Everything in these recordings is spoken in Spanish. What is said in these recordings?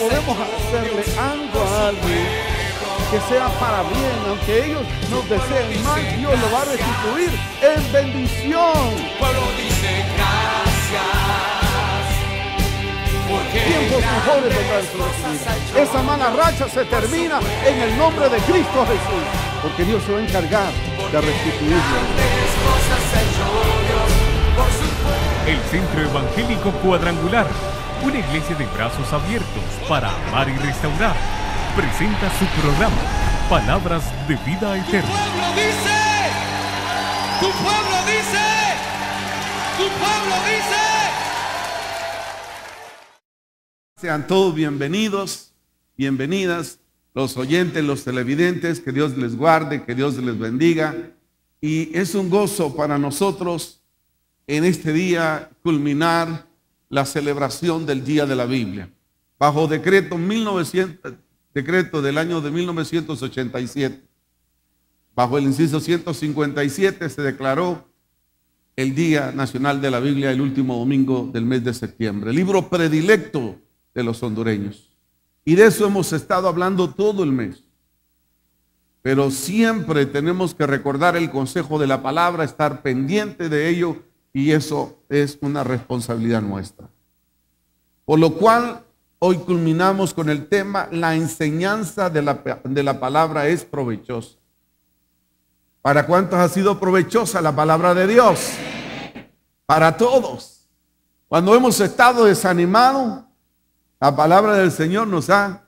podemos hacerle algo a alguien que sea para bien, aunque ellos nos deseen mal, Dios lo va a restituir en bendición. Pueblo dice gracias, porque Tiempos mejores vendrán sobre su vida. Esa mala racha se termina en el nombre de Cristo Jesús, porque Dios se va a encargar de restituirlo. El Centro Evangélico Cuadrangular, una iglesia de brazos abiertos para amar y restaurar, presenta su programa Palabras de Vida Eterna. Tu pueblo dice, tu pueblo dice. Sean todos bienvenidos, bienvenidas, los oyentes, los televidentes, que Dios les guarde, que Dios les bendiga. Y es un gozo para nosotros en este día culminar la celebración del Día de la Biblia. Bajo decreto del año de 1987, bajo el inciso 157 se declaró el Día Nacional de la Biblia el último domingo del mes de septiembre, el libro predilecto de los hondureños. Y de eso hemos estado hablando todo el mes. Pero siempre tenemos que recordar el consejo de la palabra, estar pendiente de ello, y eso es una responsabilidad nuestra. Por lo cual, hoy culminamos con el tema, la enseñanza de la palabra es provechosa. ¿Para cuántos ha sido provechosa la palabra de Dios? Para todos. Cuando hemos estado desanimados, la palabra del Señor nos ha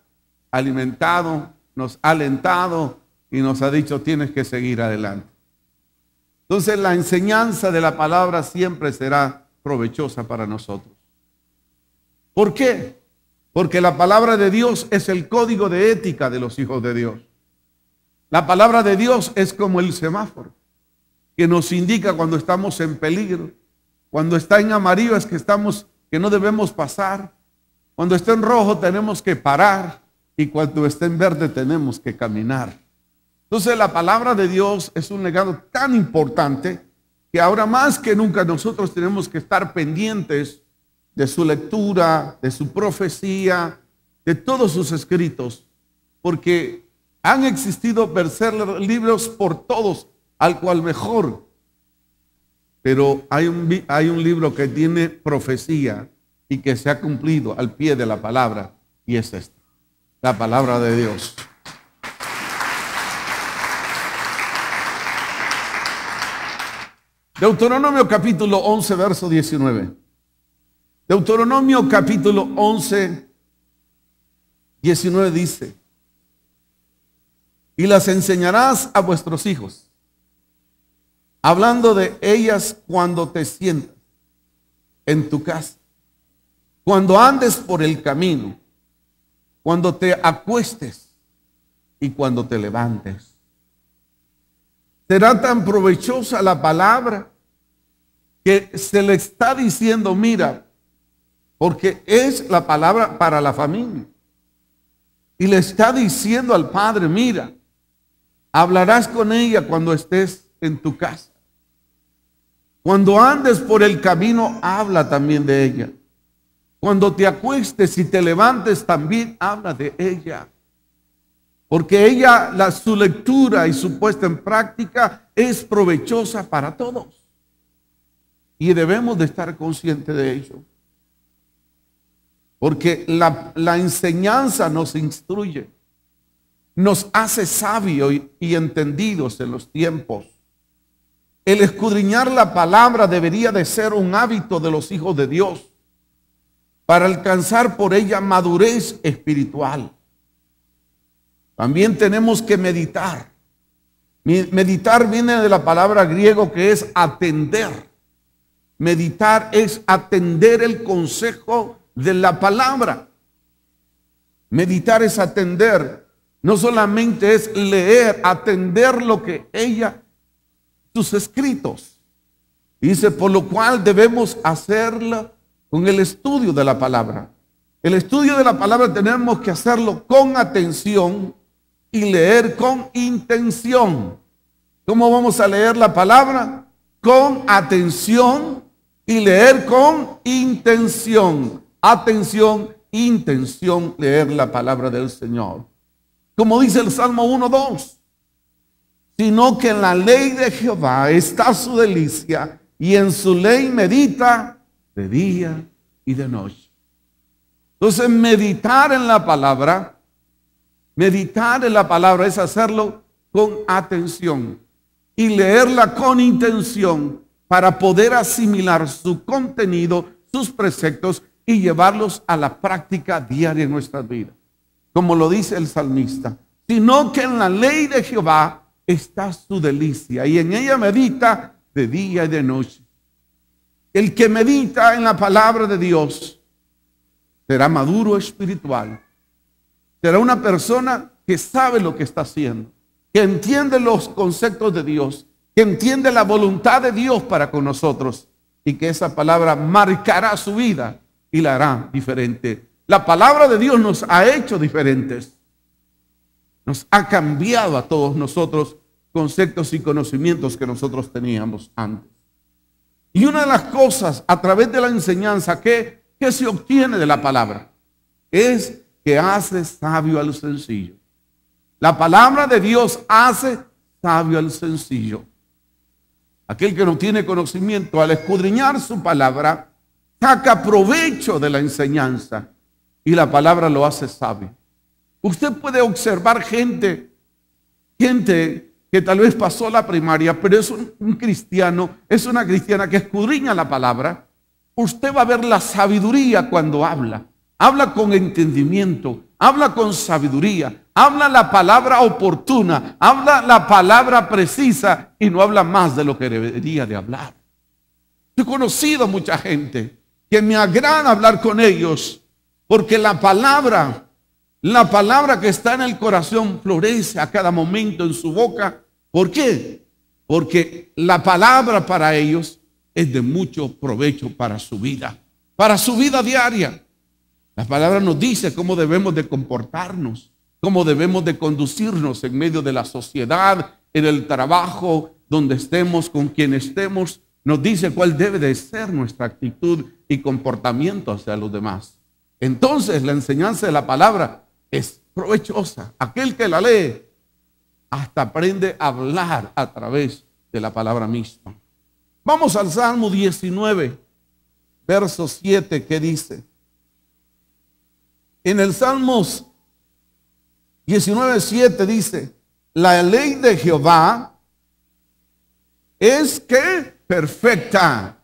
alimentado, nos ha alentado y nos ha dicho, tienes que seguir adelante. Entonces la enseñanza de la palabra siempre será provechosa para nosotros. ¿Por qué? Porque la palabra de Dios es el código de ética de los hijos de Dios. La palabra de Dios es como el semáforo que nos indica cuando estamos en peligro. Cuando está en amarillo es que no debemos pasar. Cuando está en rojo tenemos que parar, y cuando está en verde tenemos que caminar. Entonces la palabra de Dios es un legado tan importante que ahora más que nunca nosotros tenemos que estar pendientes de su lectura, de su profecía, de todos sus escritos, porque han existido libros por todos, al cual mejor. Pero hay un libro que tiene profecía y que se ha cumplido al pie de la palabra, y es esta, la palabra de Dios. Deuteronomio capítulo 11, verso 19. Deuteronomio capítulo 11, 19 dice, y las enseñarás a vuestros hijos, hablando de ellas cuando te sientas en tu casa, cuando andes por el camino, cuando te acuestes y cuando te levantes. Será tan provechosa la palabra que se le está diciendo, mira, porque es la palabra para la familia. Y le está diciendo al padre, mira, hablarás con ella cuando estés en tu casa. Cuando andes por el camino, habla también de ella. Cuando te acuestes y te levantes, también habla de ella. Porque ella, su lectura y su puesta en práctica es provechosa para todos. Y debemos de estar conscientes de ello. Porque la enseñanza nos instruye, nos hace sabios y entendidos en los tiempos. El escudriñar la palabra debería de ser un hábito de los hijos de Dios para alcanzar por ella madurez espiritual. También tenemos que meditar. Meditar viene de la palabra griego que es atender. Meditar es atender el consejo de la palabra. Meditar es atender. No solamente es leer, atender lo que ella, sus escritos. Dice, por lo cual debemos hacerlo con el estudio de la palabra. El estudio de la palabra tenemos que hacerlo con atención y leer con intención. ¿Cómo vamos a leer la palabra? Con atención y leer con intención. Atención intención leer la palabra del Señor. Como dice el Salmo 1:2, sino que en la ley de Jehová está su delicia, y en su ley medita de día y de noche. Entonces, meditar en la palabra es hacerlo con atención y leerla con intención para poder asimilar su contenido, sus preceptos y llevarlos a la práctica diaria en nuestras vidas. Como lo dice el salmista, sino que en la ley de Jehová está su delicia, y en ella medita de día y de noche. El que medita en la palabra de Dios será maduro espiritual. Será una persona que sabe lo que está haciendo, que entiende los conceptos de Dios, que entiende la voluntad de Dios para con nosotros, y que esa palabra marcará su vida y la hará diferente. La palabra de Dios nos ha hecho diferentes. Nos ha cambiado a todos nosotros conceptos y conocimientos que nosotros teníamos antes. Y una de las cosas a través de la enseñanza que se obtiene de la palabra es que hace sabio al sencillo. La palabra de Dios hace sabio al sencillo. Aquel que no tiene conocimiento, al escudriñar su palabra, saca provecho de la enseñanza y la palabra lo hace sabio. Usted puede observar gente que tal vez pasó la primaria, pero es un cristiano, es una cristiana que escudriña la palabra. Usted va a ver la sabiduría cuando habla. Habla con entendimiento, habla con sabiduría, habla la palabra oportuna, habla la palabra precisa y no habla más de lo que debería de hablar. He conocido mucha gente que me agrada hablar con ellos porque la palabra que está en el corazón florece a cada momento en su boca. ¿Por qué? Porque la palabra para ellos es de mucho provecho para su vida diaria. La palabra nos dice cómo debemos de comportarnos, cómo debemos de conducirnos en medio de la sociedad, en el trabajo, donde estemos, con quien estemos. Nos dice cuál debe de ser nuestra actitud y comportamiento hacia los demás. Entonces, la enseñanza de la palabra es provechosa. Aquel que la lee hasta aprende a hablar a través de la palabra misma. Vamos al Salmo 19, verso 7, que dice: en el Salmos 19:7 dice: la ley de Jehová es que perfecta.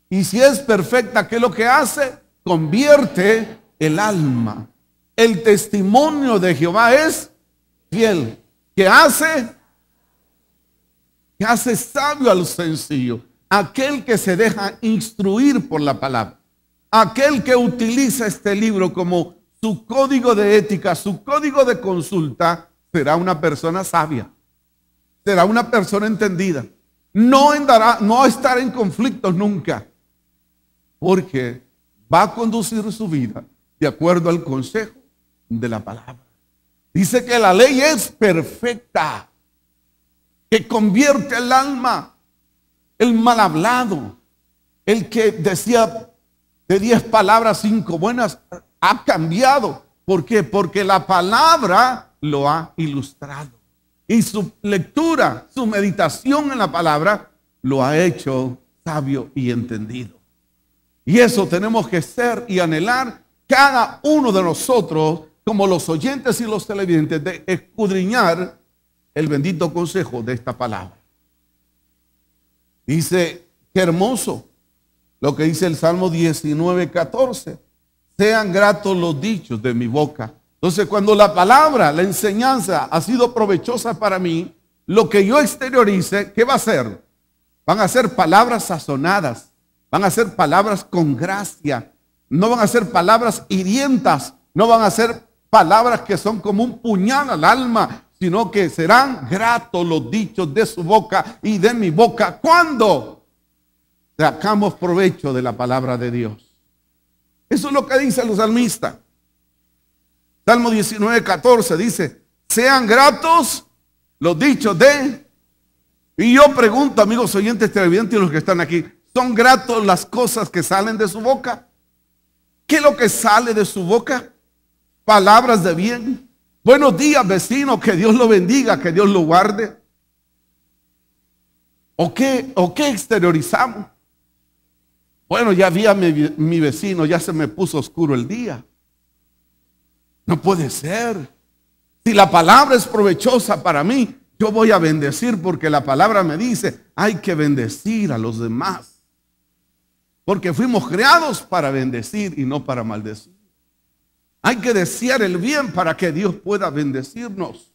Y si es perfecta, ¿qué es lo que hace? Convierte el alma. El testimonio de Jehová es fiel. ¿Qué hace? Que hace sabio al sencillo. Aquel que se deja instruir por la palabra. Aquel que utiliza este libro como su código de ética, su código de consulta, será una persona sabia. Será una persona entendida. No estará en conflictos nunca. Porque va a conducir su vida de acuerdo al consejo de la palabra. Dice que la ley es perfecta, que convierte el alma. El mal hablado, el que decía de 10 palabras 5 buenas, ha cambiado. ¿Por qué? Porque la palabra lo ha ilustrado. Y su lectura, su meditación en la palabra, lo ha hecho sabio y entendido. Y eso tenemos que ser y anhelar cada uno de nosotros, como los oyentes y los televidentes, de escudriñar el bendito consejo de esta palabra. Dice, qué hermoso lo que dice el Salmo 19:14. Sean gratos los dichos de mi boca. Entonces, cuando la palabra, la enseñanza ha sido provechosa para mí, lo que yo exteriorice, ¿qué va a ser? Van a ser palabras sazonadas, van a ser palabras con gracia, no van a ser palabras hirientas, no van a ser palabras que son como un puñal al alma, sino que serán gratos los dichos de su boca y de mi boca. ¿Cuándo? Sacamos provecho de la palabra de Dios. Eso es lo que dice el salmista. Salmo 19:14 dice: sean gratos los dichos de... Y yo pregunto, amigos oyentes televidentes y los que están aquí, ¿son gratos las cosas que salen de su boca? ¿Qué es lo que sale de su boca? Palabras de bien. Buenos días, vecino, que Dios lo bendiga, que Dios lo guarde. ¿O qué exteriorizamos? Bueno, ya vi a mi vecino, ya se me puso oscuro el día. No puede ser. Si la palabra es provechosa para mí, yo voy a bendecir, porque la palabra me dice, hay que bendecir a los demás. Porque fuimos creados para bendecir y no para maldecir. Hay que desear el bien para que Dios pueda bendecirnos.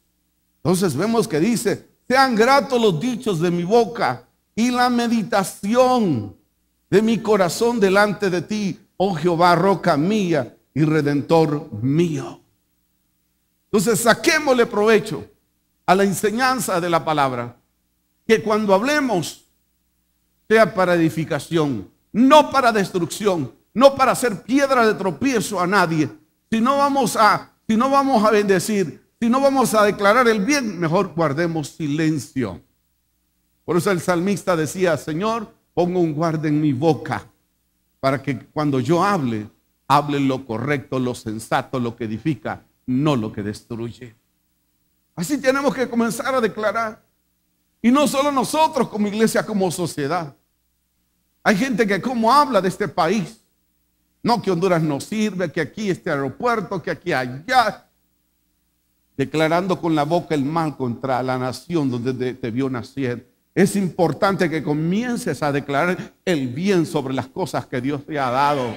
Entonces vemos que dice, sean gratos los dichos de mi boca y la meditación de mi corazón delante de ti, oh Jehová, roca mía y redentor mío. Entonces saquémosle provecho a la enseñanza de la palabra, que cuando hablemos sea para edificación, no para destrucción, no para hacer piedra de tropiezo a nadie. Si no vamos a bendecir, si no vamos a declarar el bien, mejor guardemos silencio. Por eso el salmista decía, Señor, pongo un guarda en mi boca, para que cuando yo hable lo correcto, lo sensato, lo que edifica, no lo que destruye. Así tenemos que comenzar a declarar. Y no solo nosotros como iglesia, como sociedad. Hay gente que como habla de este país. No, que Honduras no sirve, que aquí este aeropuerto, que aquí allá. Declarando con la boca el mal contra la nación donde te vio nacer. Es importante que comiences a declarar el bien sobre las cosas que Dios te ha dado.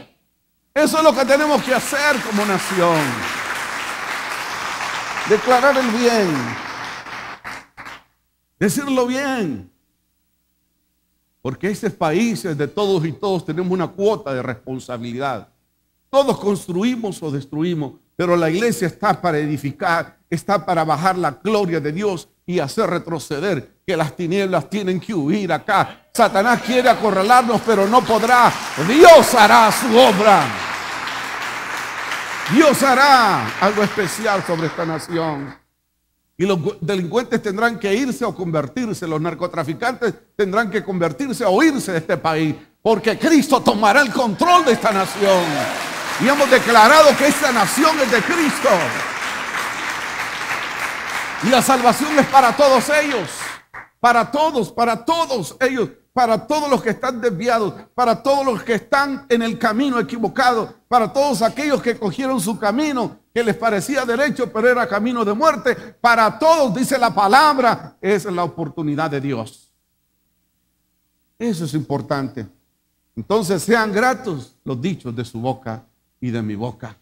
Eso es lo que tenemos que hacer como nación. Declarar el bien. Decirlo bien. Porque este país es de todos y todos tenemos una cuota de responsabilidad. Todos construimos o destruimos, pero la iglesia está para edificar, está para bajar la gloria de Dios y hacer retroceder, que las tinieblas tienen que huir acá. Satanás quiere acorralarnos, pero no podrá. Dios hará su obra. Dios hará algo especial sobre esta nación. Y los delincuentes tendrán que irse o convertirse. Los narcotraficantes tendrán que convertirse o irse de este país. Porque Cristo tomará el control de esta nación. Y hemos declarado que esta nación es de Cristo. Y la salvación es para todos ellos. Para todos ellos. Para todos los que están desviados. Para todos los que están en el camino equivocado. Para todos aquellos que cogieron su camino que les parecía derecho, pero era camino de muerte. Para todos, dice la palabra, es la oportunidad de Dios. Eso es importante. Entonces sean gratos los dichos de su boca y de mi boca.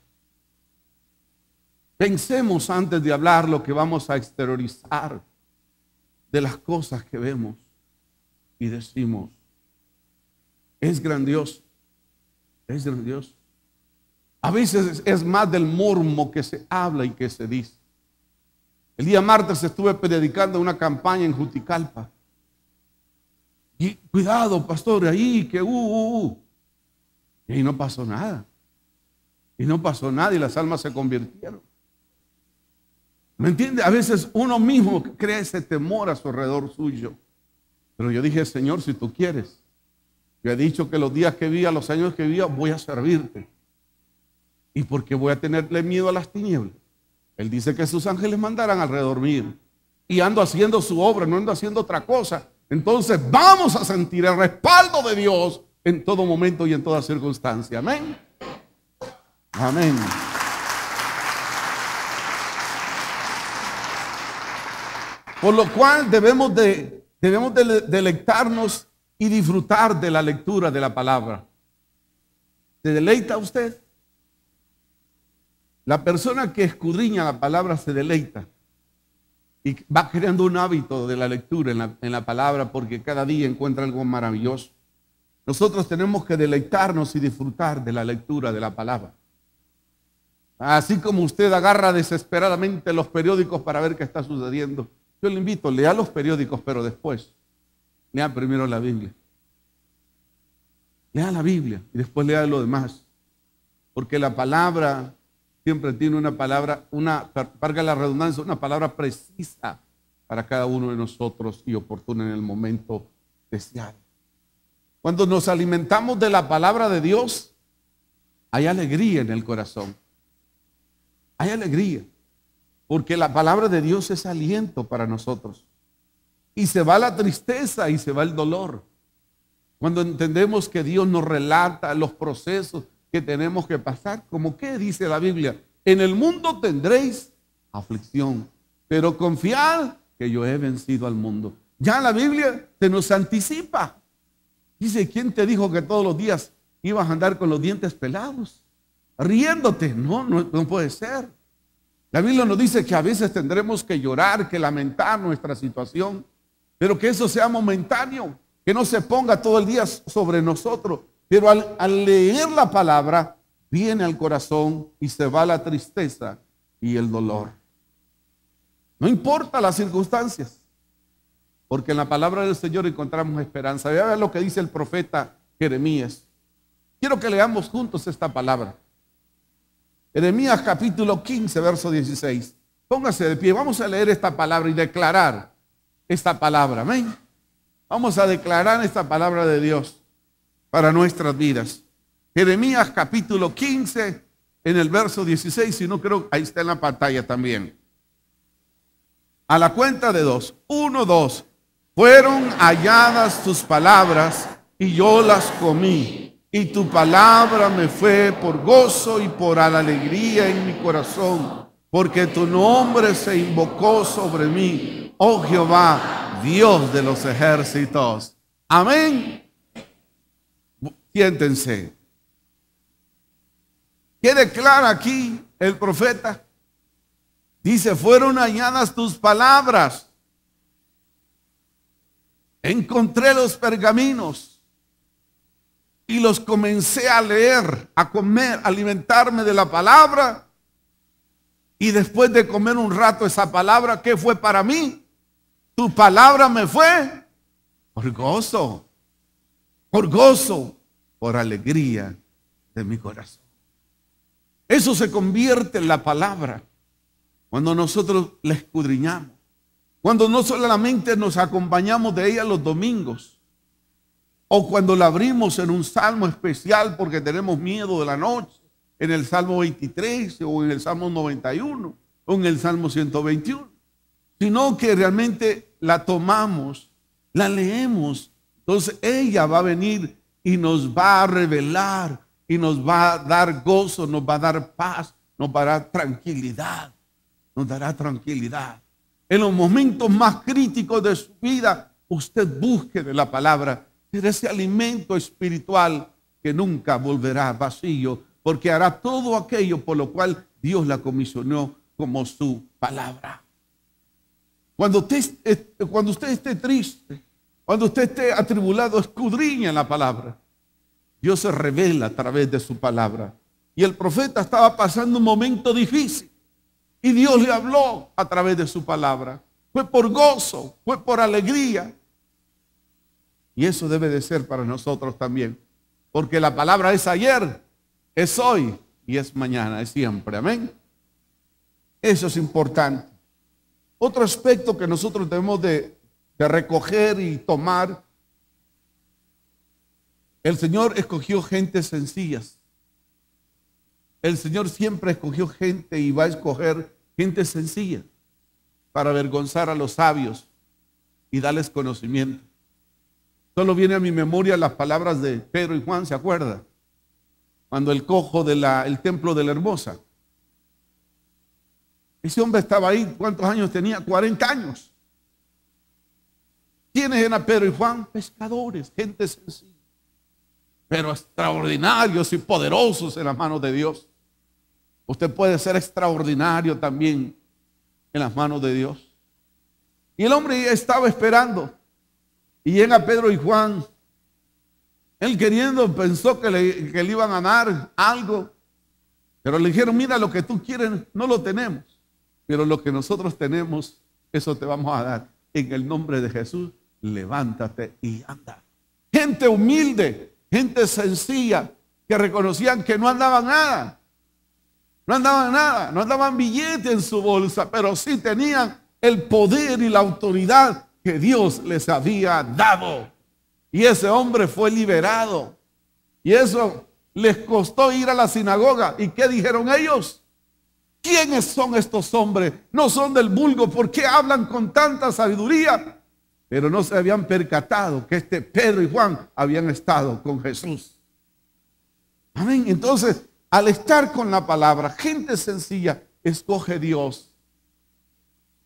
Pensemos antes de hablar lo que vamos a exteriorizar de las cosas que vemos y decimos. Es grandioso. Es grandioso. A veces es más del mormo que se habla y que se dice. El día martes estuve predicando una campaña en Juticalpa. Y cuidado, pastor, ahí que Y ahí no pasó nada. Y no pasó nada y las almas se convirtieron. ¿Me entiende? A veces uno mismo crea ese temor a su alrededor suyo. Pero yo dije, Señor, si tú quieres. Yo he dicho que los días que viva, los años que viva, voy a servirte. ¿Y por qué voy a tenerle miedo a las tinieblas? Él dice que sus ángeles mandarán alrededor mío. Y ando haciendo su obra, no ando haciendo otra cosa. Entonces vamos a sentir el respaldo de Dios en todo momento y en toda circunstancia. Amén. Amén. Por lo cual debemos de deleitarnos y disfrutar de la lectura de la palabra. ¿Se deleita usted? La persona que escudriña la palabra se deleita y va creando un hábito de la lectura en la palabra, porque cada día encuentra algo maravilloso. Nosotros tenemos que deleitarnos y disfrutar de la lectura de la palabra. Así como usted agarra desesperadamente los periódicos para ver qué está sucediendo, yo le invito, lea los periódicos, pero después lea primero la Biblia. Lea la Biblia y después lea lo demás, porque la palabra siempre tiene una palabra, valga la redundancia, una palabra precisa para cada uno de nosotros y oportuna en el momento deseado. Cuando nos alimentamos de la palabra de Dios, hay alegría en el corazón. Hay alegría. Porque la palabra de Dios es aliento para nosotros. Y se va la tristeza y se va el dolor. Cuando entendemos que Dios nos relata los procesos que tenemos que pasar, como que dice la Biblia, en el mundo tendréis aflicción, pero confiad que yo he vencido al mundo. Ya la Biblia se nos anticipa. Dice, ¿quién te dijo que todos los días ibas a andar con los dientes pelados? Riéndote. No puede ser. La Biblia nos dice que a veces tendremos que llorar, que lamentar nuestra situación, pero que eso sea momentáneo, que no se ponga todo el día sobre nosotros. Pero al leer la palabra, viene al corazón y se va la tristeza y el dolor. No importa las circunstancias, porque en la palabra del Señor encontramos esperanza. Vean lo que dice el profeta Jeremías. Quiero que leamos juntos esta palabra. Jeremías capítulo 15, verso 16. Póngase de pie, vamos a leer esta palabra y declarar esta palabra. Amén. Vamos a declarar esta palabra de Dios para nuestras vidas. Jeremías capítulo 15, en el verso 16, si no creo, ahí está en la pantalla también. A la cuenta de 2. 1, 2. Fueron halladas tus palabras y yo las comí. Y tu palabra me fue por gozo y por alegría en mi corazón, porque tu nombre se invocó sobre mí, oh Jehová, Dios de los ejércitos. Amén. Siéntense. ¿Qué declara aquí el profeta? Dice, fueron halladas tus palabras. Encontré los pergaminos y los comencé a leer, a comer, a alimentarme de la palabra. Y después de comer un rato esa palabra, ¿qué fue para mí? Tu palabra me fue por gozo, por alegría de mi corazón. Eso se convierte en la palabra cuando nosotros la escudriñamos. Cuando no solamente nos acompañamos de ella los domingos, o cuando la abrimos en un salmo especial porque tenemos miedo de la noche, en el Salmo 23 o en el Salmo 91 o en el Salmo 121, sino que realmente la tomamos, la leemos. Entonces ella va a venir y nos va a revelar y nos va a dar gozo, nos va a dar paz, nos va a dar tranquilidad, nos dará tranquilidad. En los momentos más críticos de su vida, usted busque de la palabra. Será ese alimento espiritual que nunca volverá vacío, porque hará todo aquello por lo cual Dios la comisionó como su palabra. Cuando usted esté triste, cuando usted esté atribulado, escudriña la palabra. Dios se revela a través de su palabra. Y el profeta estaba pasando un momento difícil y Dios le habló a través de su palabra. Fue por gozo, fue por alegría. Y eso debe de ser para nosotros también, porque la palabra es ayer, es hoy y es mañana, es siempre. Amén. Eso es importante. Otro aspecto que nosotros debemos de recoger y tomar: el Señor escogió gentes sencillas. El Señor siempre escogió gente y va a escoger gente sencilla para avergonzar a los sabios y darles conocimiento. Solo viene a mi memoria las palabras de Pedro y Juan, ¿se acuerda? Cuando el cojo del templo de la Hermosa. Ese hombre estaba ahí, ¿cuántos años tenía? 40 años. ¿Quiénes eran Pedro y Juan? Pescadores, gente sencilla, pero extraordinarios y poderosos en las manos de Dios. Usted puede ser extraordinario también en las manos de Dios. Y el hombre estaba esperando. Y llega Pedro y Juan. Él queriendo, pensó que le iban a dar algo. Pero le dijeron, mira, lo que tú quieres no lo tenemos. Pero lo que nosotros tenemos, eso te vamos a dar. En el nombre de Jesús, levántate y anda. Gente humilde, gente sencilla, que reconocían que no andaban nada. No andaban nada, no andaban billetes en su bolsa, pero sí tenían el poder y la autoridad que Dios les había dado. Y ese hombre fue liberado. Y eso Les costó ir a la sinagoga. ¿Y qué dijeron ellos? ¿Quiénes son estos hombres? No son del vulgo. ¿Por qué hablan con tanta sabiduría? Pero no se habían percatado que Pedro y Juan habían estado con Jesús. Amén. Entonces, al estar con la palabra, gente sencilla escoge Dios.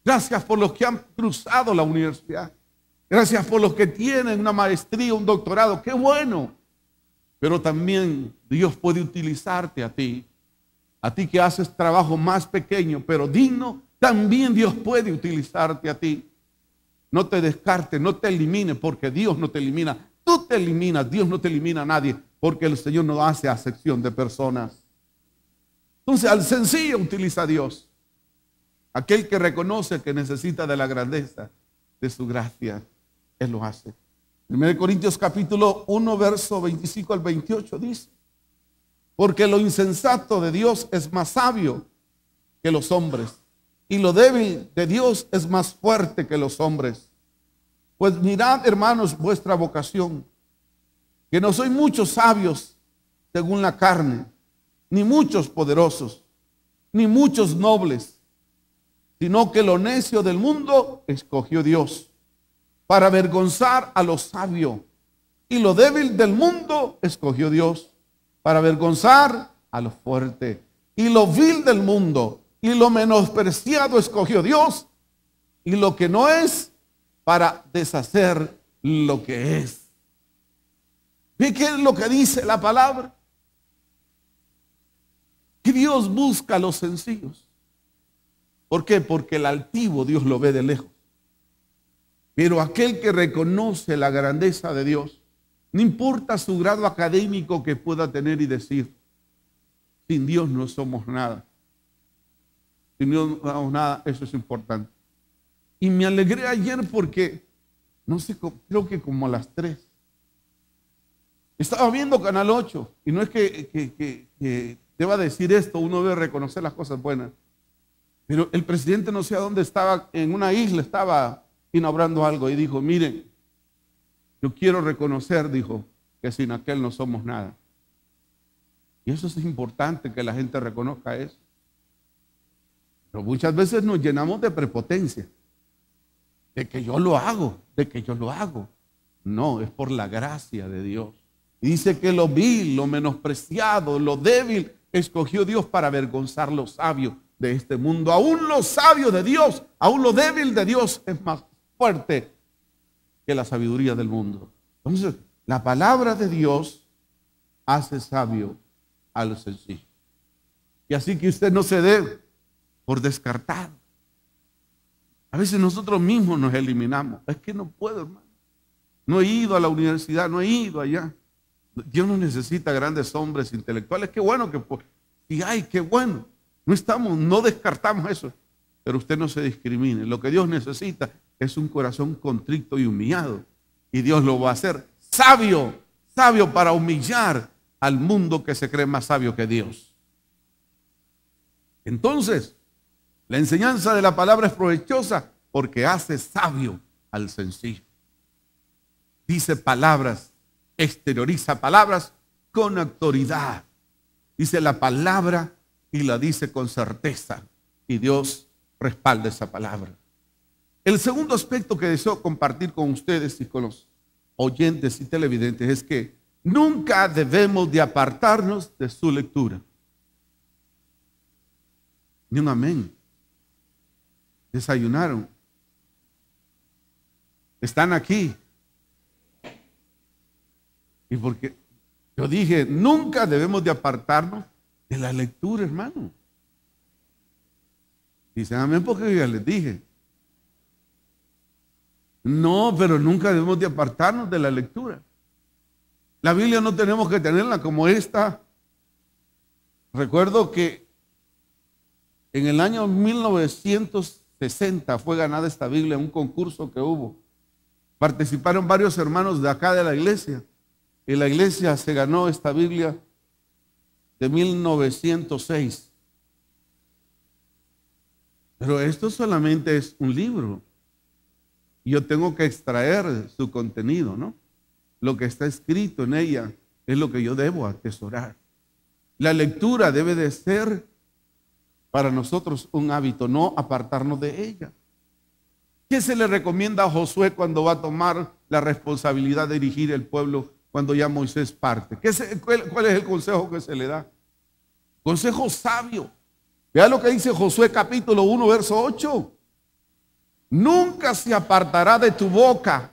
Gracias por los que han cruzado la universidad. Gracias por los que tienen una maestría, un doctorado. ¡Qué bueno! Pero también Dios puede utilizarte a ti que haces trabajo más pequeño, pero digno. También Dios puede utilizarte a ti. No te descartes, no te elimines, porque Dios no te elimina. Tú te eliminas, Dios no te elimina a nadie, porque el Señor no hace acepción de personas. Entonces, al sencillo utiliza a Dios. Aquel que reconoce que necesita de la grandeza de su gracia, Él lo hace. 1 Corintios capítulo 1, verso 25 al 28 dice: porque lo insensato de Dios es más sabio que los hombres, y lo débil de Dios es más fuerte que los hombres. Pues mirad, hermanos, vuestra vocación, que no sois muchos sabios según la carne, ni muchos poderosos, ni muchos nobles, sino que lo necio del mundo escogió Dios para avergonzar a lo sabio, y lo débil del mundo escogió Dios para avergonzar a lo fuerte, y lo vil del mundo y lo menospreciado escogió Dios, y lo que no es, para deshacer lo que es. ¿Ve qué es lo que dice la palabra? Que Dios busca a los sencillos. ¿Por qué? Porque el altivo Dios lo ve de lejos. Pero aquel que reconoce la grandeza de Dios, no importa su grado académico que pueda tener y decir, sin Dios no somos nada. Sin Dios no somos nada, eso es importante. Y me alegré ayer porque, no sé, creo que como a las 3. Estaba viendo Canal 8, y no es que deba decir esto, uno debe reconocer las cosas buenas. Pero el presidente no sé a dónde estaba, en una isla estaba inaugurando algo y dijo, miren, yo quiero reconocer, dijo, que sin aquel no somos nada. Y eso es importante, que la gente reconozca eso. Pero muchas veces nos llenamos de prepotencia, de que yo lo hago, de que yo lo hago. No, es por la gracia de Dios. Y dice que lo vil, lo menospreciado, lo débil, escogió Dios para avergonzar los sabios de este mundo. Aún los sabios de Dios, aún lo débil de Dios es más fuerte que la sabiduría del mundo. Entonces, la palabra de Dios hace sabio a lo sencillo. Y así que usted no se dé por descartado. A veces nosotros mismos nos eliminamos. Es que no puedo, hermano. No he ido a la universidad, no he ido allá. Dios no necesita grandes hombres intelectuales. Qué bueno que y ay, qué bueno. No descartamos eso. Pero usted no se discrimine. Lo que Dios necesita es un corazón contrito y humillado. Y Dios lo va a hacer sabio, sabio para humillar al mundo que se cree más sabio que Dios. Entonces, la enseñanza de la palabra es provechosa porque hace sabio al sencillo. Dice palabras, exterioriza palabras con autoridad. Dice la palabra y la dice con certeza. Y Dios respalda esa palabra. El segundo aspecto que deseo compartir con ustedes y con los oyentes y televidentes es que nunca debemos de apartarnos de su lectura. Ni un amén. Desayunaron. Están aquí. Y porque yo dije, nunca debemos de apartarnos de la lectura, hermano. Dicen amén porque yo ya les dije. No, pero nunca debemos de apartarnos de la lectura. La Biblia no tenemos que tenerla como esta. Recuerdo que en el año 1960 fue ganada esta Biblia en un concurso que hubo. Participaron varios hermanos de acá de la iglesia. Y la iglesia se ganó esta Biblia de 1906. Pero esto solamente es un libro. Y yo tengo que extraer su contenido, ¿no? Lo que está escrito en ella. es lo que yo debo atesorar. La lectura debe de ser para nosotros un hábito, no apartarnos de ella. ¿Qué se le recomienda a Josué cuando va a tomar la responsabilidad de dirigir el pueblo cuando ya Moisés parte? ¿Cuál es el consejo que se le da? Consejo sabio. Vea lo que dice Josué capítulo 1, verso 8. Nunca se apartará de tu boca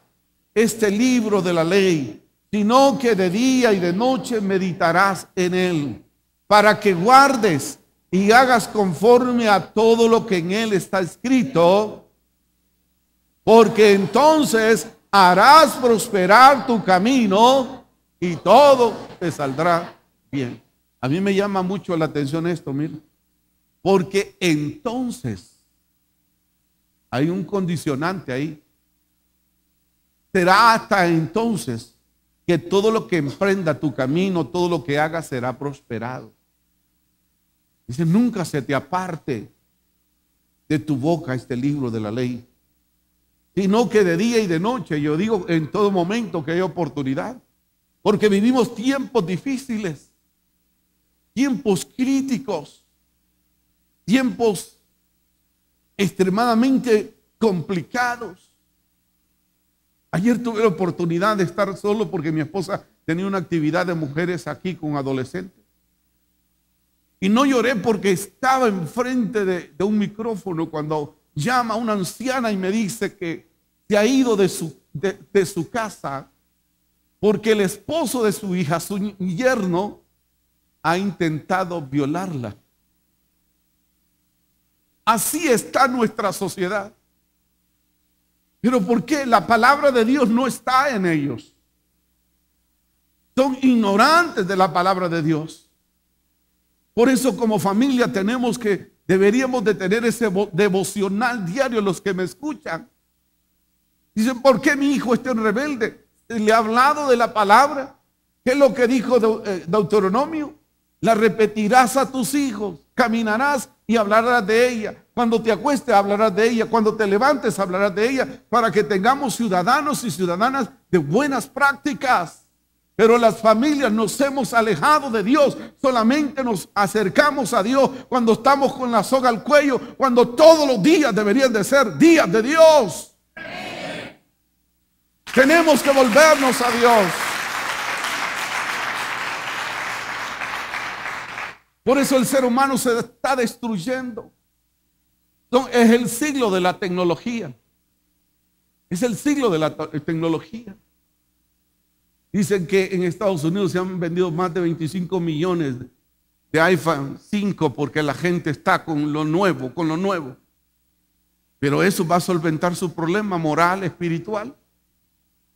este libro de la ley, sino que de día y de noche meditarás en él, para que guardes y hagas conforme a todo lo que en él está escrito, porque entonces harás prosperar tu camino y todo te saldrá bien. A mí me llama mucho la atención esto, mira, porque entonces hay un condicionante ahí. Será hasta entonces que todo lo que emprenda tu camino, todo lo que hagas será prosperado. Dice, nunca se te aparte de tu boca este libro de la ley, sino que de día y de noche, yo digo en todo momento que hay oportunidad, porque vivimos tiempos difíciles, tiempos críticos, tiempos extremadamente complicados. Ayer tuve la oportunidad de estar solo porque mi esposa tenía una actividad de mujeres aquí con adolescentes. Y no lloré porque estaba enfrente de un micrófono cuando llama a una anciana y me dice que se ha ido de su casa porque el esposo de su hija, su yerno, ha intentado violarla. Así está nuestra sociedad. Pero ¿por qué? La palabra de Dios no está en ellos. Son ignorantes de la palabra de Dios. Por eso como familia deberíamos de tener ese devocional diario, los que me escuchan. Dicen, ¿por qué mi hijo es tan rebelde? ¿Le ha hablado de la palabra? ¿Qué es lo que dijo Deuteronomio? La repetirás a tus hijos, caminarás y hablarás de ella. Cuando te acuestes hablarás de ella, cuando te levantes hablarás de ella, para que tengamos ciudadanos y ciudadanas de buenas prácticas. Pero las familias nos hemos alejado de Dios, solamente nos acercamos a Dios cuando estamos con la soga al cuello, cuando todos los días deberían de ser días de Dios. Tenemos que volvernos a Dios. Por eso el ser humano se está destruyendo. Es el siglo de la tecnología. Es el siglo de la tecnología. Dicen que en Estados Unidos se han vendido más de 25 millones de iPhone 5 porque la gente está con lo nuevo, Pero eso va a solventar su problema moral, espiritual.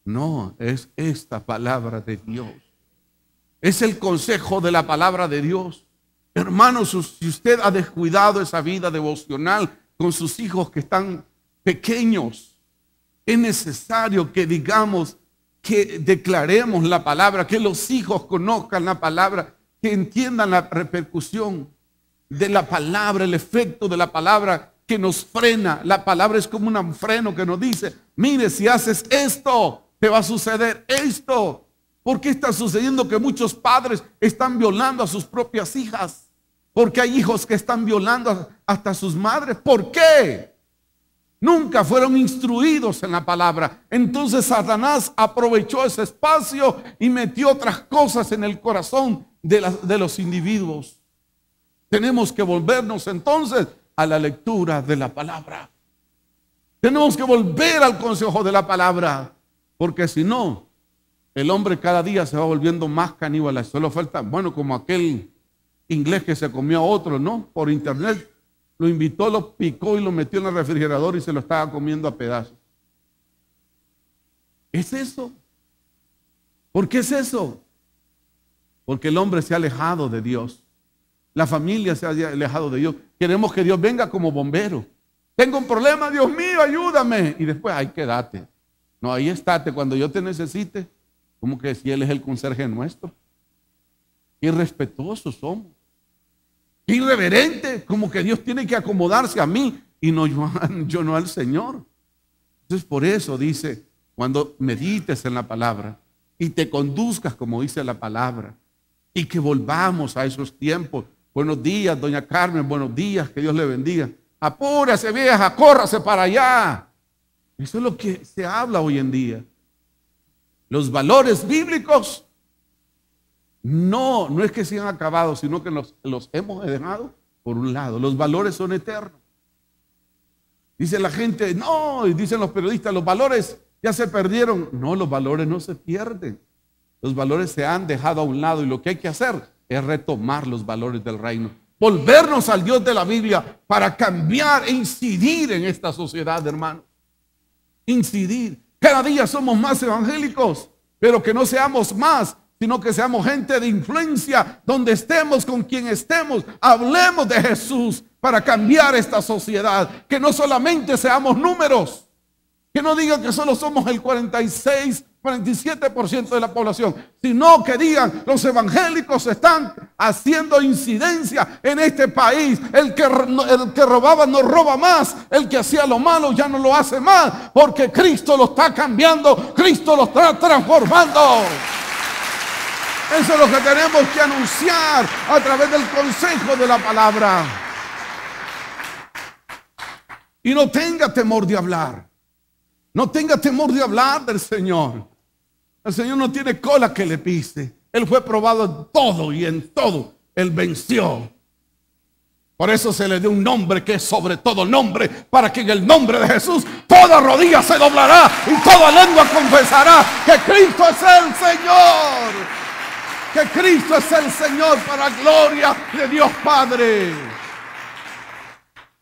No, es esta palabra de Dios. Es el consejo de la palabra de Dios. Hermanos, si usted ha descuidado esa vida devocional con sus hijos que están pequeños, es necesario que digamos, que declaremos la palabra, que los hijos conozcan la palabra, que entiendan la repercusión de la palabra, el efecto de la palabra que nos frena. La palabra es como un freno que nos dice, mire, si haces esto, te va a suceder esto. ¿Por qué está sucediendo que muchos padres están violando a sus propias hijas? Porque hay hijos que están violando hasta a sus madres. ¿Por qué? Nunca fueron instruidos en la palabra. Entonces Satanás aprovechó ese espacio y metió otras cosas en el corazón de los individuos. Tenemos que volvernos entonces a la lectura de la palabra. Tenemos que volver al consejo de la palabra, porque si no, el hombre cada día se va volviendo más caníbal. Solo falta, bueno, como aquel inglés que se comió a otro, ¿no? Por internet. Lo invitó, lo picó y lo metió en el refrigerador y se lo estaba comiendo a pedazos. ¿Es eso? ¿Por qué es eso? Porque el hombre se ha alejado de Dios. La familia se ha alejado de Dios. Queremos que Dios venga como bombero. Tengo un problema, Dios mío, ayúdame. Y después, ay, quédate. No, ahí estate cuando yo te necesite. Como que si Él es el conserje nuestro. Qué irrespetuosos somos. Qué irreverente, como que Dios tiene que acomodarse a mí y no yo no al Señor. Entonces por eso dice, cuando medites en la palabra, y te conduzcas como dice la palabra. Y que volvamos a esos tiempos. Buenos días, doña Carmen, buenos días, que Dios le bendiga. Apúrese, vieja, córrase para allá. Eso es lo que se habla hoy en día. Los valores bíblicos no es que se han acabado, sino que los hemos dejado por un lado. Los valores son eternos. Dice la gente, no, y dicen los periodistas, los valores ya se perdieron. No, los valores no se pierden. Los valores se han dejado a un lado y lo que hay que hacer es retomar los valores del reino. Volvernos al Dios de la Biblia para cambiar e incidir en esta sociedad, hermanos. Incidir. Cada día somos más evangélicos, pero que no seamos más, sino que seamos gente de influencia, donde estemos, con quien estemos, hablemos de Jesús para cambiar esta sociedad. Que no solamente seamos números, que no digan que solo somos el 47% de la población, sino que digan, los evangélicos están haciendo incidencia en este país. El que robaba no roba más, el que hacía lo malo ya no lo hace más, porque Cristo lo está cambiando, Cristo lo está transformando. Eso es lo que tenemos que anunciar a través del consejo de la palabra. Y no tenga temor de hablar. No tenga temor de hablar del Señor. El Señor no tiene cola que le pise. Él fue probado en todo y en todo Él venció. Por eso se le dio un nombre que es sobre todo nombre, para que en el nombre de Jesús toda rodilla se doblará y toda lengua confesará que Cristo es el Señor. Que Cristo es el Señor, para gloria de Dios Padre.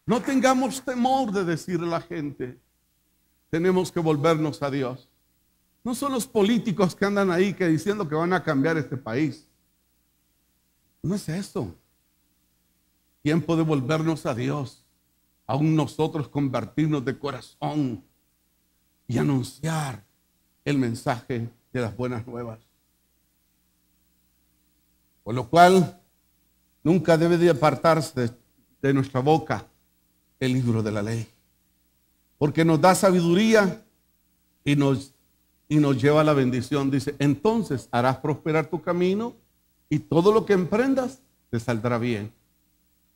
No tengamos temor de decirle a la gente. Tenemos que volvernos a Dios. No son los políticos que andan ahí que diciendo que van a cambiar este país. No es eso. Tiempo de volvernos a Dios. Aún nosotros convertirnos de corazón y anunciar el mensaje de las buenas nuevas. Por lo cual, nunca debe de apartarse de nuestra boca el libro de la ley. Porque nos da sabiduría y nos lleva a la bendición. Dice, entonces harás prosperar tu camino y todo lo que emprendas te saldrá bien.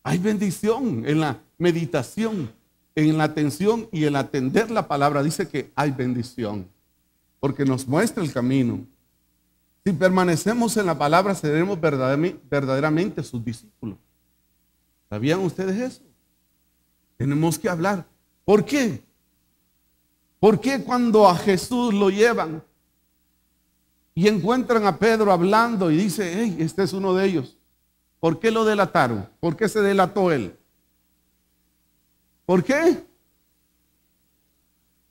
Hay bendición en la meditación, en la atención y en atender la palabra. Dice que hay bendición porque nos muestra el camino. Si permanecemos en la palabra, seremos verdaderamente sus discípulos. ¿Sabían ustedes eso? Tenemos que hablar. ¿Por qué? ¿Por qué cuando a Jesús lo llevan y encuentran a Pedro hablando y dice, hey, este es uno de ellos? ¿Por qué lo delataron? ¿Por qué se delató él? ¿Por qué?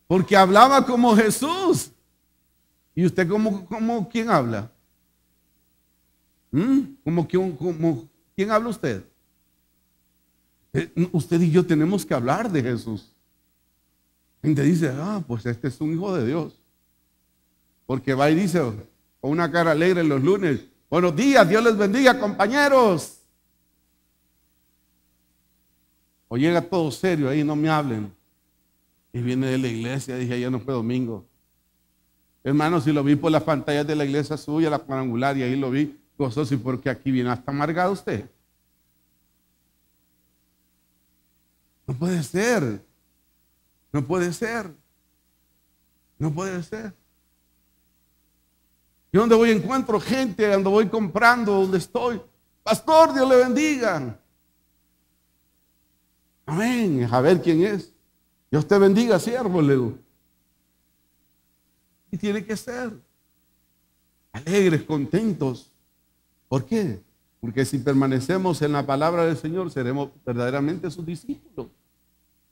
Porque hablaba como Jesús. ¿Y usted como quién habla? ¿Quién habla usted? Usted y yo tenemos que hablar de Jesús. Gente dice, pues este es un hijo de Dios. Porque va y dice con una cara alegre los lunes, buenos días, Dios les bendiga, compañeros. O llega todo serio ahí, no me hablen. Y viene de la iglesia, dije, ayer no fue domingo. Hermano, si lo vi por las pantallas de la iglesia suya, la cuadrangular, y ahí lo vi gozoso, y porque aquí viene hasta amargado usted. No puede ser. No puede ser. No puede ser. Yo donde voy encuentro gente, donde voy comprando, donde estoy. Pastor, Dios le bendiga. Amén. A ver quién es. Dios te bendiga, siervo, le digo. Y tiene que ser alegres, contentos. ¿Por qué? Porque si permanecemos en la palabra del Señor, seremos verdaderamente sus discípulos.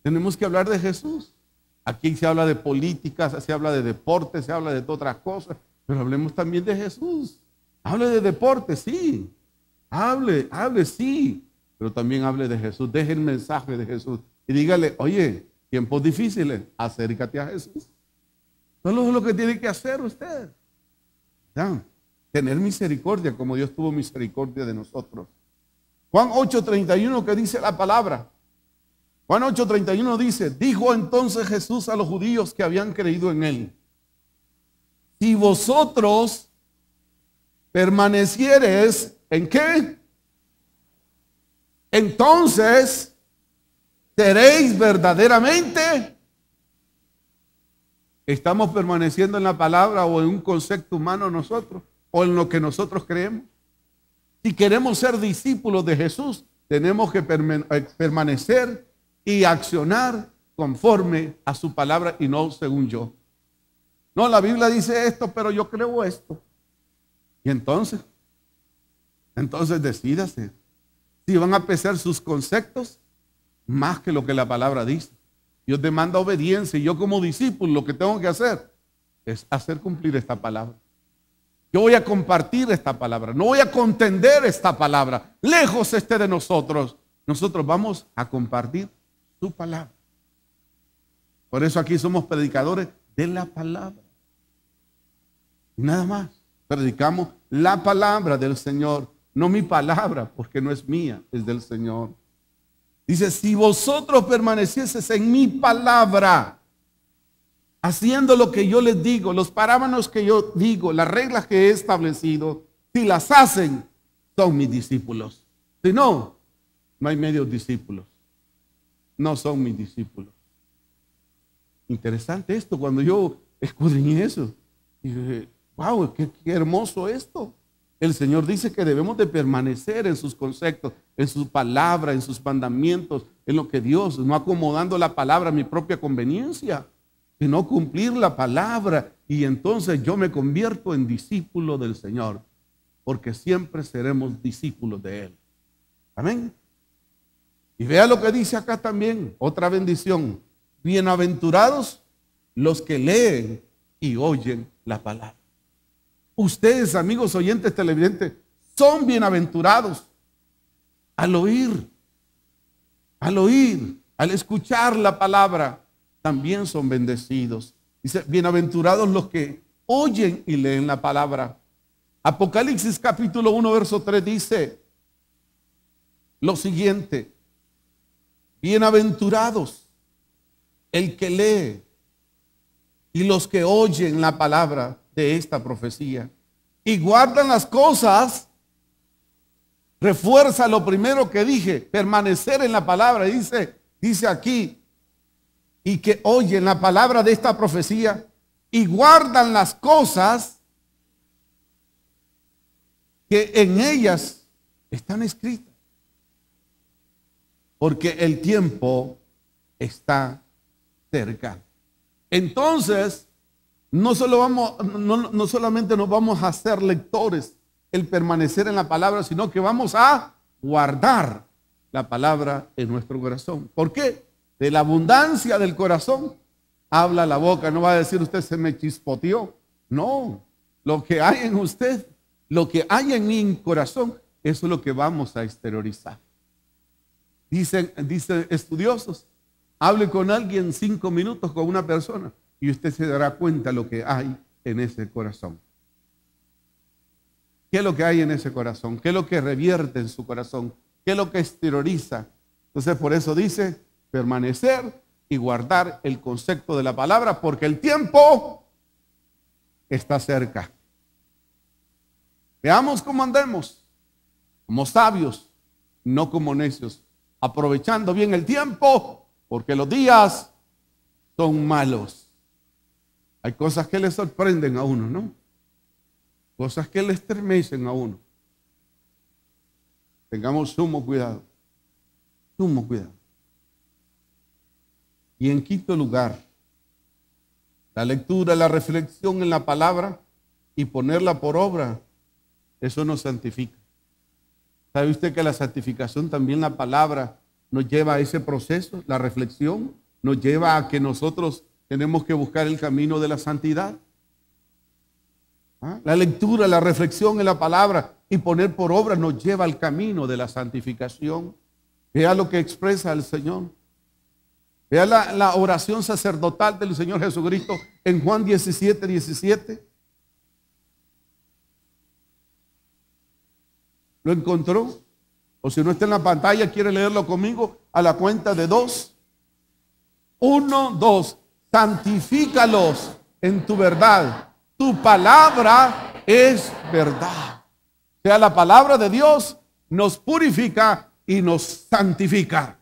Tenemos que hablar de Jesús. Aquí se habla de políticas, se habla de deportes, se habla de otras cosas, pero hablemos también de Jesús. Hable de deportes, sí. Hable, sí. Pero también hable de Jesús. Deje el mensaje de Jesús y dígale, oye, tiempos difíciles, acércate a Jesús. Eso es lo que tiene que hacer usted. ¿Ya? Tener misericordia como Dios tuvo misericordia de nosotros. Juan 8:31, que dice la palabra. Juan 8:31 dice, dijo entonces Jesús a los judíos que habían creído en él, si vosotros permaneciereis, ¿en qué? Entonces seréis verdaderamente. ¿Estamos permaneciendo en la palabra o en un concepto humano nosotros? ¿O en lo que nosotros creemos? Si queremos ser discípulos de Jesús, tenemos que permanecer y accionar conforme a su palabra y no según yo. No, la Biblia dice esto, pero yo creo esto. Y entonces decídase. Si van a pesar sus conceptos más que lo que la palabra dice. Dios demanda obediencia y yo como discípulo lo que tengo que hacer es hacer cumplir esta palabra. Yo voy a compartir esta palabra, no voy a contender esta palabra. Lejos esté de nosotros. Nosotros vamos a compartir su palabra. Por eso aquí somos predicadores de la palabra. Y nada más. Predicamos la palabra del Señor. No mi palabra, porque no es mía, es del Señor. Dice, si vosotros permanecieseis en mi palabra, haciendo lo que yo les digo, los parámetros que yo digo, las reglas que he establecido, si las hacen, son mis discípulos. Si no, no hay medios discípulos. No son mis discípulos. Interesante esto, cuando yo escudriñé eso, dije, wow, qué hermoso esto. El Señor dice que debemos de permanecer en sus conceptos, en su palabra, en sus mandamientos, en lo que Dios, no acomodando la palabra a mi propia conveniencia, sino cumplir la palabra. Y entonces yo me convierto en discípulo del Señor, porque siempre seremos discípulos de Él. Amén. Y vea lo que dice acá también, otra bendición. Bienaventurados los que leen y oyen la palabra. Ustedes, amigos oyentes televidentes, son bienaventurados al oír, al escuchar la palabra, también son bendecidos. Dice, bienaventurados los que oyen y leen la palabra. Apocalipsis capítulo 1, verso 3 dice lo siguiente: bienaventurados el que lee y los que oyen la palabra de esta profecía y guardan las cosas. Refuerza lo primero que dije, permanecer en la palabra. Dice aquí, y que oyen la palabra de esta profecía y guardan las cosas que en ellas están escritas, porque el tiempo está cerca. Entonces, no solamente nos vamos a hacer lectores, el permanecer en la palabra, sino que vamos a guardar la palabra en nuestro corazón. ¿Por qué? De la abundancia del corazón habla la boca. No va a decir usted se me chispoteó. No, lo que hay en usted, lo que hay en mi corazón, eso es lo que vamos a exteriorizar. Dicen estudiosos, hable con alguien 5 minutos con una persona y usted se dará cuenta de lo que hay en ese corazón. ¿Qué es lo que hay en ese corazón? ¿Qué es lo que revierte en su corazón? ¿Qué es lo que exterioriza? Entonces, por eso dice, permanecer y guardar el concepto de la palabra, porque el tiempo está cerca. Veamos cómo andemos, como sabios, no como necios, aprovechando bien el tiempo, porque los días son malos. Hay cosas que le sorprenden a uno, ¿no? Cosas que le estremecen a uno. Tengamos sumo cuidado. Sumo cuidado. Y en quinto lugar, la lectura, la reflexión en la palabra y ponerla por obra, eso nos santifica. ¿Sabe usted que la santificación también, la palabra, nos lleva a ese proceso? La reflexión nos lleva a que nosotros tenemos que buscar el camino de la santidad. La lectura, la reflexión en la palabra y poner por obra nos lleva al camino de la santificación. Vea lo que expresa el Señor. Vea la oración sacerdotal del Señor Jesucristo en Juan 17, 17. ¿Lo encontró? O si no está en la pantalla, quiere leerlo conmigo a la cuenta de 2. 1, 2. Santifícalos en tu verdad. Tu palabra es verdad. O sea, la palabra de Dios nos purifica y nos santifica.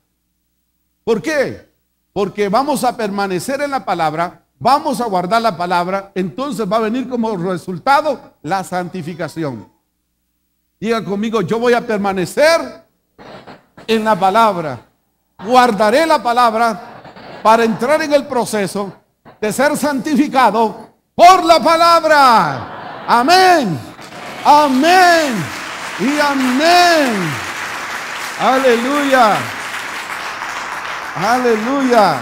¿Por qué? Porque vamos a permanecer en la palabra, vamos a guardar la palabra, entonces va a venir como resultado la santificación. Diga conmigo, yo voy a permanecer en la palabra, guardaré la palabra para entrar en el proceso de ser santificado por la palabra. Amén, amén y amén. Aleluya. Aleluya.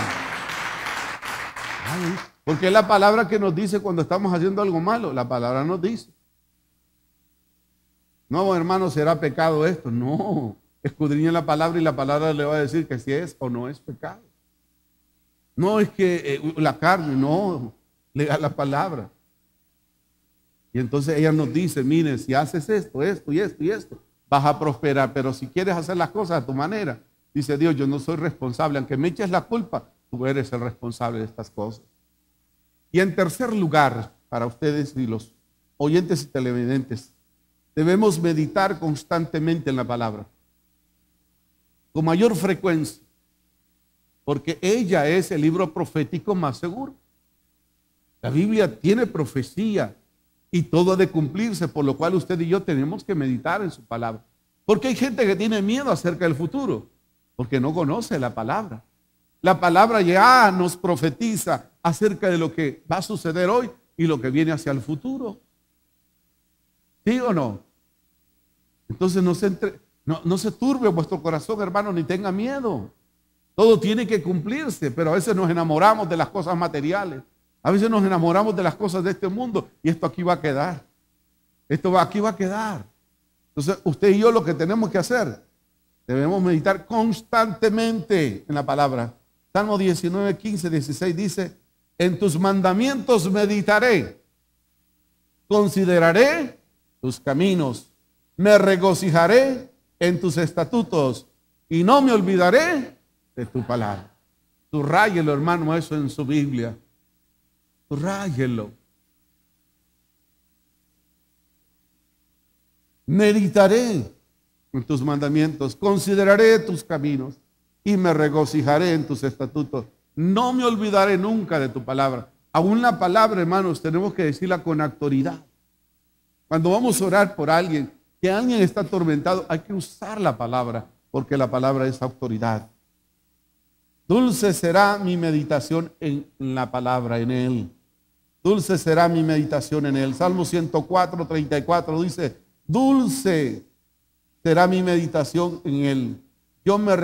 Porque es la palabra que nos dice cuando estamos haciendo algo malo. La palabra nos dice. No, hermano, ¿será pecado esto? No. Escudriña la palabra y la palabra le va a decir que si es o no es pecado. No es que la carne, no. Lea la palabra. Y entonces ella nos dice, mire, si haces esto, esto y esto y esto, vas a prosperar. Pero si quieres hacer las cosas a tu manera, dice Dios, yo no soy responsable. Aunque me eches la culpa, tú eres el responsable de estas cosas. Y en tercer lugar, para ustedes y los oyentes y televidentes, debemos meditar constantemente en la palabra. Con mayor frecuencia. Porque ella es el libro profético más seguro. La Biblia tiene profecía y todo ha de cumplirse, por lo cual usted y yo tenemos que meditar en su palabra. Porque hay gente que tiene miedo acerca del futuro, porque no conoce la palabra. La palabra ya nos profetiza acerca de lo que va a suceder hoy y lo que viene hacia el futuro. ¿Sí o no? Entonces no se turbe vuestro corazón, hermano, ni tenga miedo. Todo tiene que cumplirse, pero a veces nos enamoramos de las cosas materiales. A veces nos enamoramos de las cosas de este mundo y esto aquí va a quedar. Aquí va a quedar. Entonces, usted y yo lo que tenemos que hacer, debemos meditar constantemente en la palabra. Salmo 19, 15, 16 dice, en tus mandamientos meditaré, consideraré tus caminos, me regocijaré en tus estatutos y no me olvidaré de tu palabra. Subrayelo, hermano, eso en su Biblia. Subrayelo. Meditaré en tus mandamientos, consideraré tus caminos y me regocijaré en tus estatutos. No me olvidaré nunca de tu palabra. Aún la palabra, hermanos, tenemos que decirla con autoridad. Cuando vamos a orar por alguien, que alguien está atormentado, hay que usar la palabra, porque la palabra es autoridad. Dulce será mi meditación en la palabra, en él. Dulce será mi meditación en él. Salmo 104, 34 dice, dulce será mi meditación en él. Yo me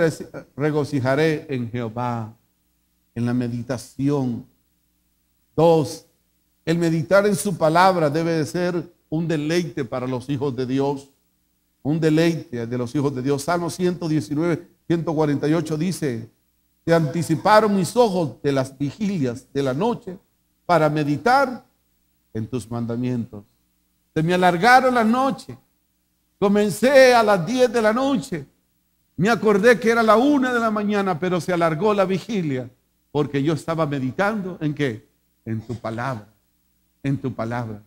regocijaré en Jehová, en la meditación. 2, el meditar en su palabra debe de ser un deleite para los hijos de Dios. Un deleite de los hijos de Dios. Salmo 119, 148 dice, se anticiparon mis ojos de las vigilias de la noche para meditar en tus mandamientos. Se me alargaron la noche. Comencé a las 10 de la noche. Me acordé que era la 1 de la mañana, pero se alargó la vigilia porque yo estaba meditando ¿en qué? En tu palabra. En tu palabra.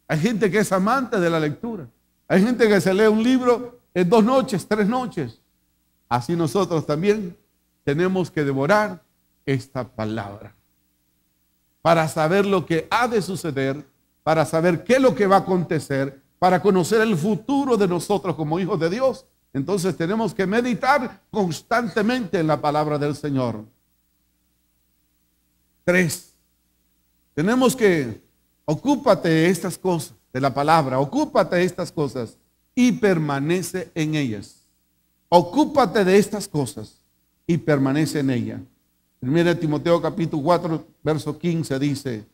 Hay gente que es amante de la lectura. Hay gente que se lee un libro en 2 noches, 3 noches. Así nosotros también tenemos que devorar esta palabra para saber lo que ha de suceder, para saber qué es lo que va a acontecer, para conocer el futuro de nosotros como hijos de Dios. Entonces tenemos que meditar constantemente en la palabra del Señor. 3, tenemos que ocúpate de estas cosas, de la palabra, ocúpate de estas cosas y permanece en ellas. Ocúpate de estas cosas y permanece en ella. 1 Timoteo capítulo 4, verso 15 dice,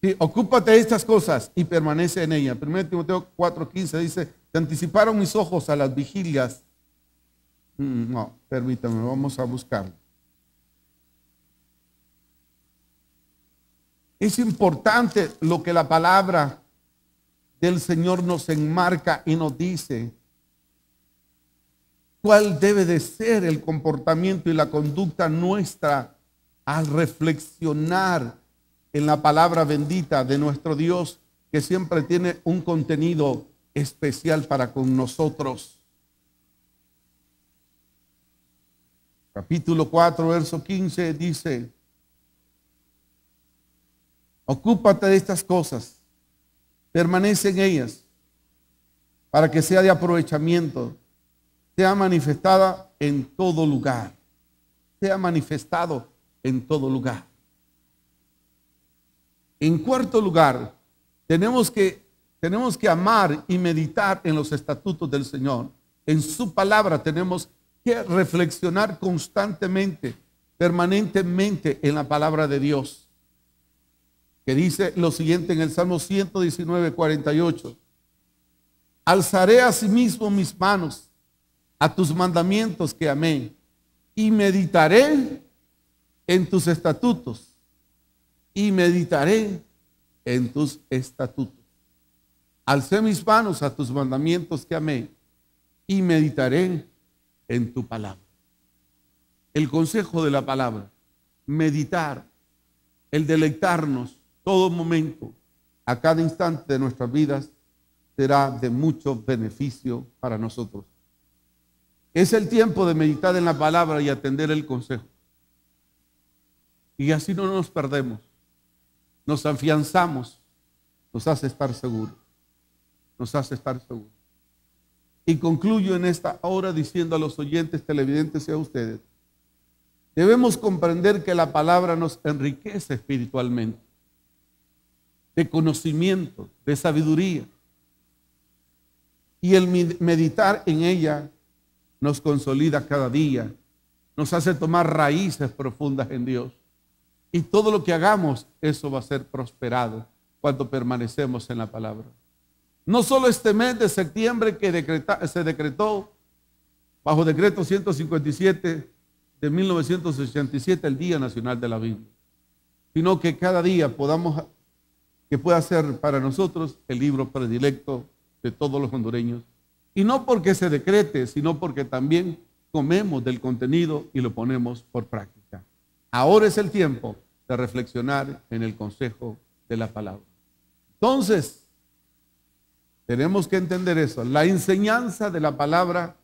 sí, ocúpate de estas cosas y permanece en ella. 1 Timoteo 4, 15 dice, te anticiparon mis ojos a las vigilias. No, permítame, vamos a buscarlo. Es importante lo que la palabra del Señor nos enmarca y nos dice cuál debe de ser el comportamiento y la conducta nuestra al reflexionar en la palabra bendita de nuestro Dios, que siempre tiene un contenido especial para con nosotros. Capítulo 4, verso 15 dice: ocúpate de estas cosas, permanece en ellas, para que sea de aprovechamiento, sea manifestada en todo lugar, sea manifestado en todo lugar. En cuarto lugar, tenemos que amar y meditar en los estatutos del Señor. En su palabra tenemos que reflexionar constantemente, permanentemente en la palabra de Dios, que dice lo siguiente en el Salmo 119, 48. Alzaré asimismo mis manos a tus mandamientos que amé, y meditaré en tus estatutos, y meditaré en tus estatutos. Alcé mis manos a tus mandamientos que amé, y meditaré en tu palabra. El consejo de la palabra, meditar, el deleitarnos todo momento, a cada instante de nuestras vidas, será de mucho beneficio para nosotros. Es el tiempo de meditar en la palabra y atender el consejo. Y así no nos perdemos, nos afianzamos, nos hace estar seguros, nos hace estar seguros. Y concluyo en esta hora diciendo a los oyentes televidentes y a ustedes: debemos comprender que la palabra nos enriquece espiritualmente, de conocimiento, de sabiduría. Y el meditar en ella nos consolida cada día, nos hace tomar raíces profundas en Dios. Y todo lo que hagamos, eso va a ser prosperado cuando permanecemos en la palabra. No solo este mes de septiembre que se decretó bajo decreto 157 de 1987 el Día Nacional de la Biblia, sino que cada día que pueda ser para nosotros el libro predilecto de todos los hondureños. Y no porque se decrete, sino porque también comemos del contenido y lo ponemos por práctica. Ahora es el tiempo de reflexionar en el consejo de la palabra. Entonces, tenemos que entender eso. La enseñanza de la palabra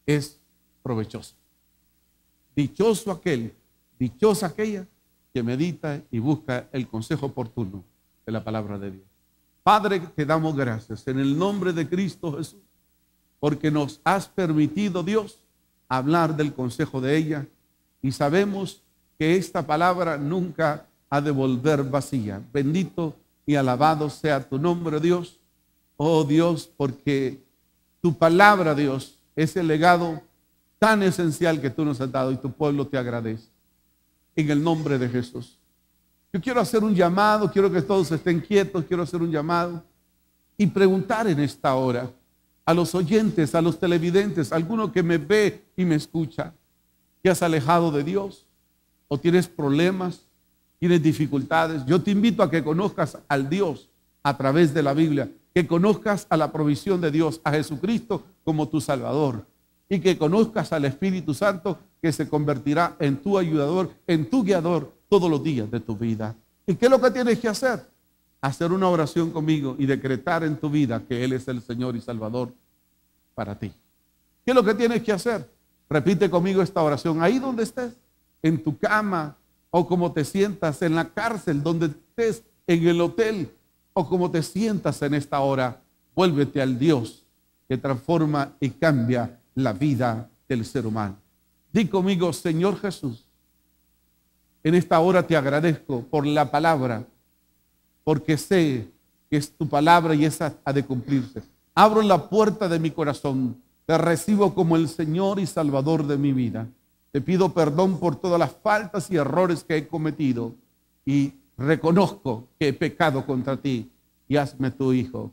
es provechosa. Dichoso aquel, dichosa aquella que medita y busca el consejo oportuno de la palabra de Dios. Padre, te damos gracias en el nombre de Cristo Jesús, porque nos has permitido, Dios, hablar del consejo de ella, y sabemos que esta palabra nunca ha de volver vacía. Bendito y alabado sea tu nombre, Dios. Oh Dios, porque tu palabra, Dios, es el legado tan esencial que tú nos has dado, y tu pueblo te agradece. En el nombre de Jesús. Yo quiero hacer un llamado, quiero que todos estén quietos, quiero hacer un llamado y preguntar en esta hora a los oyentes, a los televidentes, a alguno que me ve y me escucha: ¿te has alejado de Dios? ¿O tienes problemas? ¿Tienes dificultades? Yo te invito a que conozcas al Dios a través de la Biblia, que conozcas a la provisión de Dios, a Jesucristo como tu Salvador, y que conozcas al Espíritu Santo, que se convertirá en tu ayudador, en tu guiador todos los días de tu vida. ¿Y qué es lo que tienes que hacer? Hacer una oración conmigo y decretar en tu vida que Él es el Señor y Salvador para ti. ¿Qué es lo que tienes que hacer? Repite conmigo esta oración ahí donde estés, en tu cama, o como te sientas en la cárcel, donde estés, en el hotel, o como te sientas en esta hora. Vuélvete al Dios que transforma y cambia la vida del ser humano. Di conmigo: Señor Jesús, en esta hora te agradezco por la palabra, porque sé que es tu palabra y esa ha de cumplirse. Abro la puerta de mi corazón, te recibo como el Señor y Salvador de mi vida. Te pido perdón por todas las faltas y errores que he cometido, y reconozco que he pecado contra ti, y hazme tu hijo.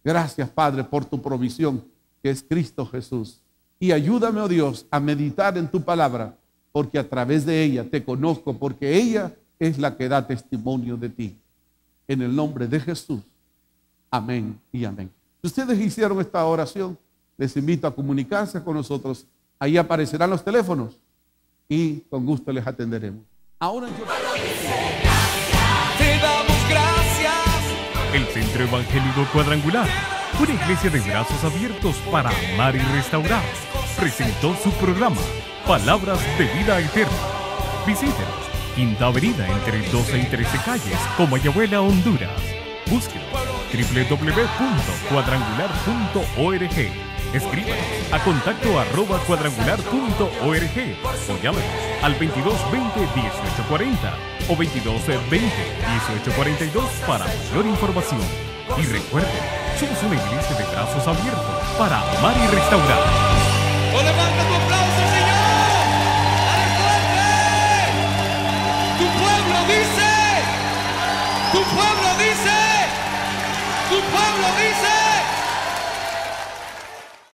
Gracias, Padre, por tu provisión, que es Cristo Jesús. Y ayúdame, oh Dios, a meditar en tu palabra, porque a través de ella te conozco, porque ella es la que da testimonio de ti. En el nombre de Jesús. Amén y amén. Si ustedes hicieron esta oración, les invito a comunicarse con nosotros. Ahí aparecerán los teléfonos y con gusto les atenderemos. Ahora yo... Te damos gracias. El Centro Evangélico Cuadrangular, una iglesia de brazos abiertos para amar y restaurar, presentó su programa Palabras de Vida Eterna. Visítenos, Quinta Avenida entre 12 y 13 calles, Comayagüela, Honduras. Búsquenos www.cuadrangular.org. Escríbanos a contacto@cuadrangular.org o llámenos al 2220-1840 o 2220-1842 para mayor información. Y recuerden, somos una iglesia de brazos abiertos para amar y restaurar. ¡O levanta tu aplauso, Señor! ¡Dale fuerte! Tu pueblo dice, tu pueblo dice, tu pueblo dice.